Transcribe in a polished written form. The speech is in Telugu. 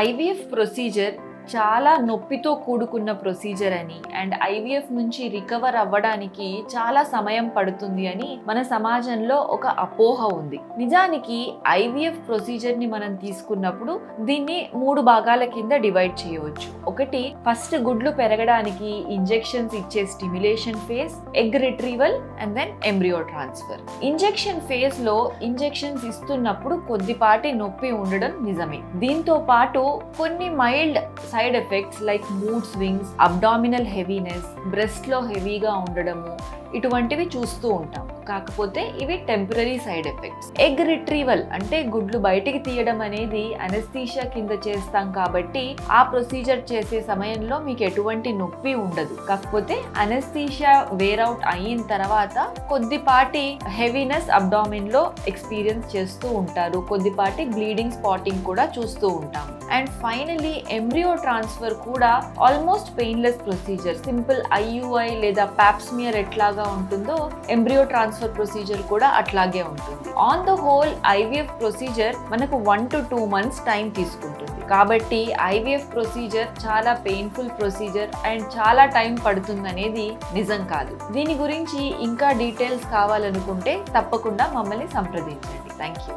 ఐవీఎఫ్ ప్రొసీజర్ చాలా నొప్పితో కూడుకున్న ప్రొసీజర్ అని అండ్ ఐవీఎఫ్ నుంచి రికవర్ అవ్వడానికి చాలా సమయం పడుతుంది అని మన సమాజంలో ఒక అపోహ ఉంది. నిజానికి ఐవీఎఫ్ ప్రొసీజర్ ని మనం తీసుకున్నప్పుడు దీన్ని 3 భాగాల కింద డివైడ్ చేయవచ్చు. ఒకటి, ఫస్ట్ గుడ్లు పెరగడానికి ఇంజెక్షన్స్ ఇచ్చే stimulation phase, egg retrieval and then embryo transfer. Injection phase లో ఇంజెక్షన్స్ ఇస్తున్నప్పుడు కొద్దిపాటి నొప్పి ఉండడం నిజమే. దీంతో పాటు కొన్ని mild side effects like mood swings, abdominal heaviness, breast లో హెవీగా ఉండడము ఇటువంటివి చూస్తూ ఉంటాం. కాకపోతే ఇవి temporary side effects. Egg retrieval అంటే గుడ్లు బయటికి తీయడం అనేది అనెస్థీషియా కింద చేస్తాం కాబట్టి ఆ ప్రొసీజర్ చేసే సమయంలో మీకు ఎటువంటి నొప్పి ఉండదు. కాకపోతే అనెస్థీషియా వేర్ అవుట్ అయిన తర్వాత కొద్దిపాటి హెవీనెస్ అబ్డామిన్ లో ఎక్స్పీరియన్స్ చేస్తూ ఉంటారు. కొద్దిపాటి బ్లీడింగ్, స్పాటింగ్ కూడా చూస్తూ ఉంటాం. అండ్ ఫైనలీ ఎంబ్రియో ట్రాన్స్ఫర్ కూడా almost painless procedure. Simple IUI లేదా పాప్స్మియర్ ఎట్లాగా ఉంటుందో ఎంబ్రియో ట్రాన్స్ఫర్ ప్రొసీజర్ కూడా అట్లాగే ఉంటుంది. On the whole IVF procedure మనకు 1 to 2 months టైం తీసుకుంటుంది. కాబట్టి ఐవీఎఫ్ ప్రొసీజర్ చాలా పెయిన్ఫుల్ ప్రొసీజర్ అండ్ చాలా టైం పడుతుంది అనేది నిజం కాదు. దీని గురించి ఇంకా డీటెయిల్స్ కావాలనుకుంటే తప్పకుండా మమ్మల్ని సంప్రదించండి. Thank you.